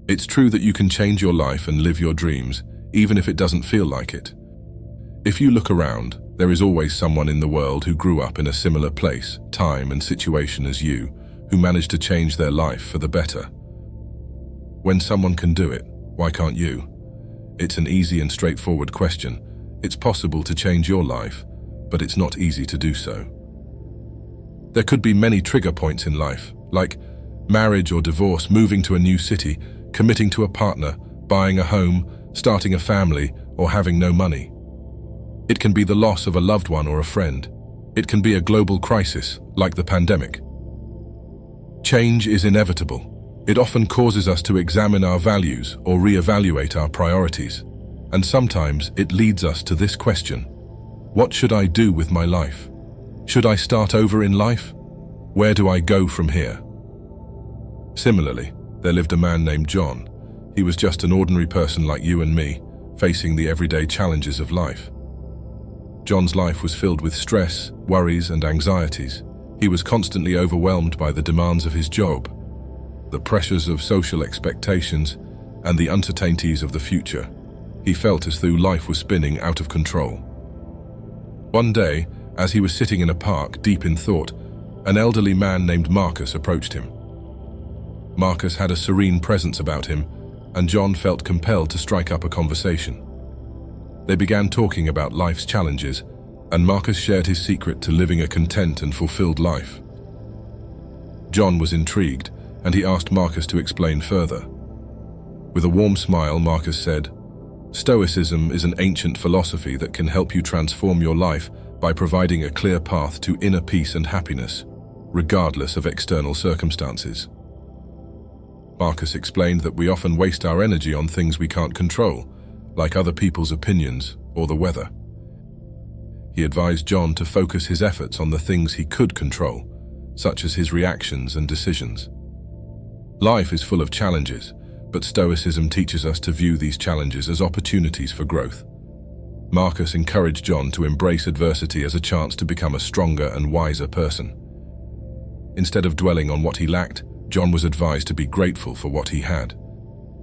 It's true that you can change your life and live your dreams, even if it doesn't feel like it. If you look around, there is always someone in the world who grew up in a similar place, time, and situation as you, who managed to change their life for the better. When someone can do it, why can't you? It's an easy and straightforward question. It's possible to change your life, but it's not easy to do so. There could be many trigger points in life, like marriage or divorce, moving to a new city, committing to a partner, buying a home, starting a family, or having no money. It can be the loss of a loved one or a friend. It can be a global crisis, like the pandemic. Change is inevitable. It often causes us to examine our values or reevaluate our priorities. And sometimes it leads us to this question: what should I do with my life? Should I start over in life? Where do I go from here? Similarly, there lived a man named John. He was just an ordinary person like you and me, facing the everyday challenges of life. John's life was filled with stress, worries, and anxieties. He was constantly overwhelmed by the demands of his job, the pressures of social expectations, and the uncertainties of the future. He felt as though life was spinning out of control. One day, as he was sitting in a park, deep in thought, an elderly man named Marcus approached him. Marcus had a serene presence about him, and John felt compelled to strike up a conversation. They began talking about life's challenges, and Marcus shared his secret to living a content and fulfilled life. John was intrigued, and he asked Marcus to explain further. With a warm smile, Marcus said, "Stoicism is an ancient philosophy that can help you transform your life by providing a clear path to inner peace and happiness, regardless of external circumstances." Marcus explained that we often waste our energy on things we can't control, like other people's opinions or the weather. He advised John to focus his efforts on the things he could control, such as his reactions and decisions. Life is full of challenges, but Stoicism teaches us to view these challenges as opportunities for growth. Marcus encouraged John to embrace adversity as a chance to become a stronger and wiser person. Instead of dwelling on what he lacked, John was advised to be grateful for what he had.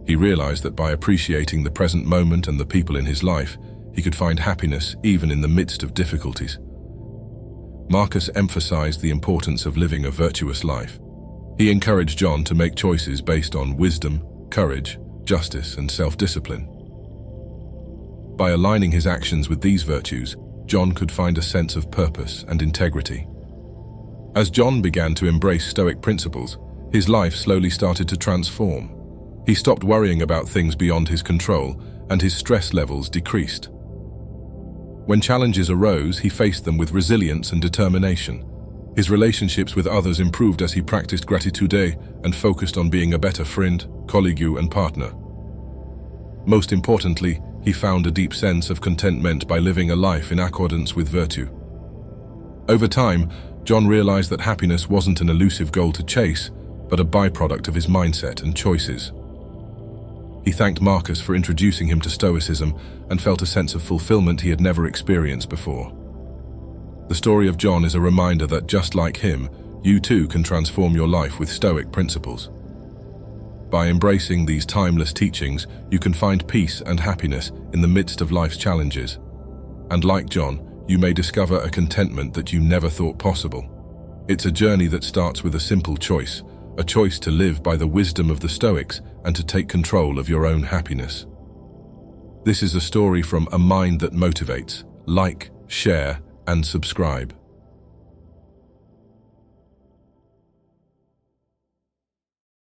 He realized that by appreciating the present moment and the people in his life, he could find happiness even in the midst of difficulties. Marcus emphasized the importance of living a virtuous life. He encouraged John to make choices based on wisdom, courage, justice, and self-discipline. By aligning his actions with these virtues, John could find a sense of purpose and integrity. As John began to embrace Stoic principles, his life slowly started to transform. He stopped worrying about things beyond his control, and his stress levels decreased. When challenges arose, he faced them with resilience and determination. His relationships with others improved as he practiced gratitude and focused on being a better friend, colleague, and partner. Most importantly, he found a deep sense of contentment by living a life in accordance with virtue. Over time, John realized that happiness wasn't an elusive goal to chase, but a byproduct of his mindset and choices. He thanked Marcus for introducing him to Stoicism and felt a sense of fulfillment he had never experienced before. The story of John is a reminder that just like him, you too can transform your life with Stoic principles. By embracing these timeless teachings, you can find peace and happiness in the midst of life's challenges. And like John, you may discover a contentment that you never thought possible. It's a journey that starts with a simple choice, a choice to live by the wisdom of the Stoics and to take control of your own happiness. This is a story from a mind that motivates. Like, share, and subscribe.